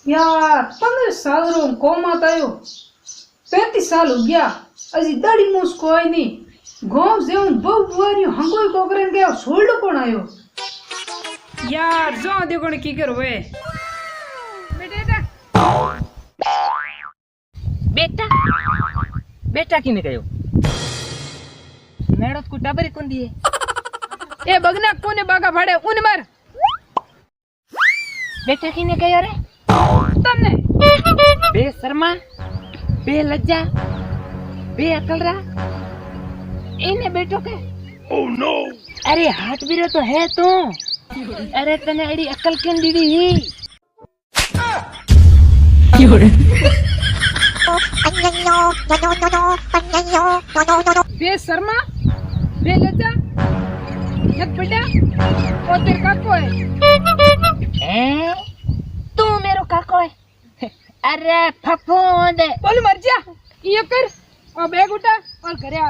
यार 15 साल रो कोमा आयो 35 साल हो गया अजी दाढ़ी मूस कोई नहीं गांव जेवन बहु बुआरी हंगोई कोकरन के छोड़ कौन आयो यार जो देखो ने की करो वे बेटा बेटा किने कयो मेड़ो को टबरी कोन दिए ए बगना कोने बागा फाड़े उन मार बेटा किने कयो रे तन्ने बे शर्मा बे लज्जा बे अकलरा इने बेटो के ओह नो अरे हाथ बिरे तो है तू अरे तने एडी अकल केन दीदी ही बे शर्मा बे लज्जा नक बेटा और तेरे काको है तू मेरो काको है अरे फफूंद बोल मर जा ये कर और बैग उठा और घरे आ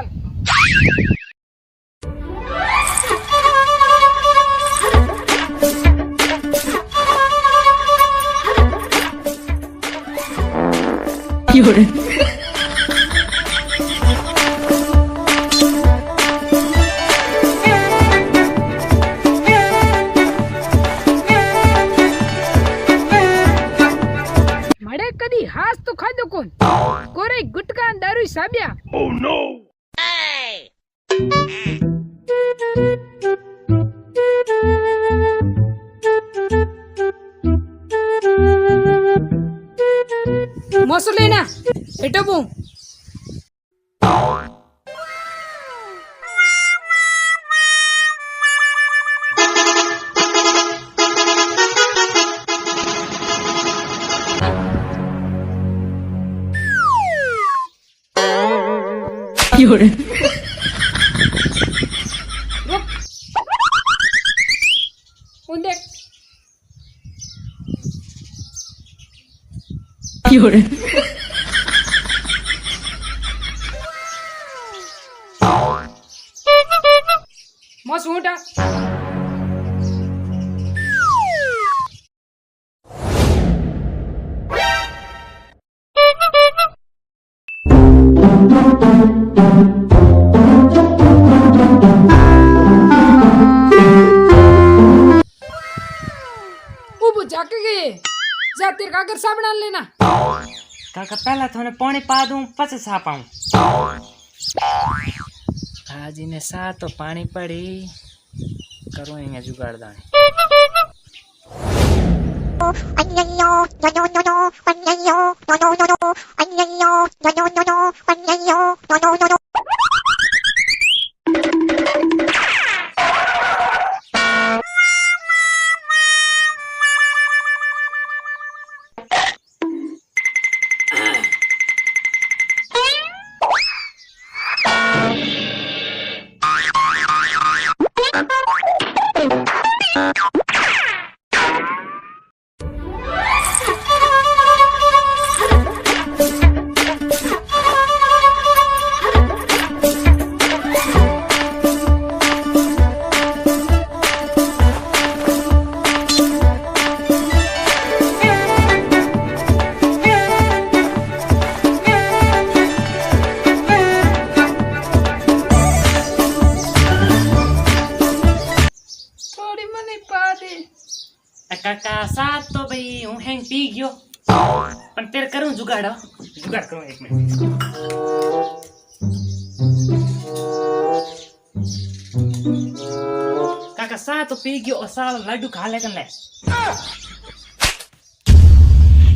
मड़े कदी हास तो खादो कोन कोरे गुटका दारू साबिया ओह नो मौसू लेना बेटो बू मौसू उठा जाके गए जा तेरे काकर साबुन लेना काका पहला थोने पानी पा दूं पछ सा पाऊं आज इन्हें सा तो पानी पड़ी करूं इंगे जुगाड़ दाने काका साथ तो भाई हूँ हैंग पी गयो पण तेरे करूं जुगाड़ करूं एक मिनट काका साथ तो पी गयो और साल लड्डू खा ले कन ले